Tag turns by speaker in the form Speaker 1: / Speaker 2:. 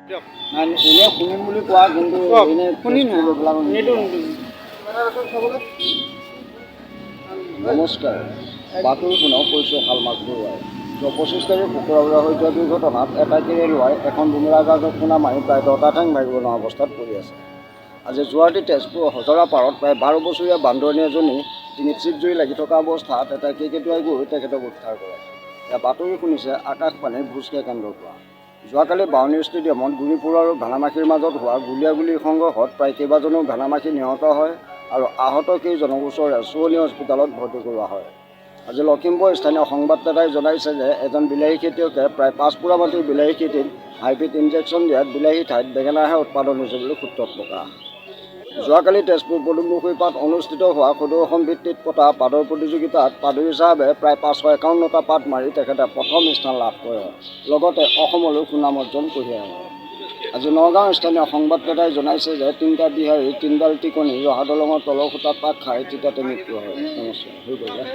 Speaker 1: এনে শুনিম বুলি কোৱা কিন্তু এনে
Speaker 2: শুনি
Speaker 1: নমস্কাৰ বাতৰি পুনৰ কৈছোঁ শালমাক বৰুৱাই 25 তাৰিখ শুক্ৰবাৰে হৈ যোৱা দুৰ্ঘটনাত এটা কেৰেলোৱাই এখন ডুমৰা গাজত খুন্দা মাৰি প্ৰায় 10টা ঠেং ভাঙিব নোৱাৰা অৱস্থাত পৰি আছে। আজি যোৱাৰাতি তেজপুৰ হজৰা পাৰত প্ৰায় 12 বছৰীয়া বান্দৰণী এজনী ডিঙিত চিপ জুই লাগি থকা অৱস্থাত এটা কেকেটুৱাই গৈ তেখেতক উদ্ধাৰ কৰে। এয়া বাতৰি শুনিছে আকাশবাণীৰ ভোজকে কেন্দ্ৰৰ পৰা। যোৱাকালি বাউনী ষ্টেডিয়ামত গুৰিপুৰ আৰু ভেনামাখিৰ মাজত হোৱা গুলীয়াগুলীৰ সংঘৰ্ষত প্ৰায় কেইবাজনো ভেনামাখি নিহত হয় আৰু আহত কেইজনক ওচৰৰে চুৱনি হস্পিটেলত ভৰ্তি কৰোৱা হয়। আজি লখিমপুৰ স্থানীয় সংবাদদাতাই জনাইছে যে এজন বিলাহী খেতিয়কে প্ৰায় 5 পোৰা মাটিৰ বিলাহী খেতিত হাইব্ৰিড ইনজেকশ্যন দিয়াত বিলাহী ঠাইত বেঙেনাহে উৎপাদন হৈছে বুলি সূত্ৰত প্ৰকাশ। যোৱাকালি তেজপুৰ পদুমপুখুৰীপাত অনুষ্ঠিত হোৱা সদৌ অসম ভিত্তিত পতা পাদৰ প্ৰতিযোগিতাত পাদৰী চাহাবে প্ৰায় 551টা পাত মাৰি তেখেতে প্ৰথম স্থান লাভ কৰে, লগতে অসমলৈ সুনাম অৰ্জন কঢ়িয়াই আনে। আজি নগাঁৱৰ স্থানীয় সংবাদদাতাই জনাইছে যে 3টা বিহাৰীৰ 3ডাল টিকনি ৰহা দলঙৰ তলৰ খুঁটাত পাক খাই থিতাতে মৃত্যু হয়। নমস্কাৰ।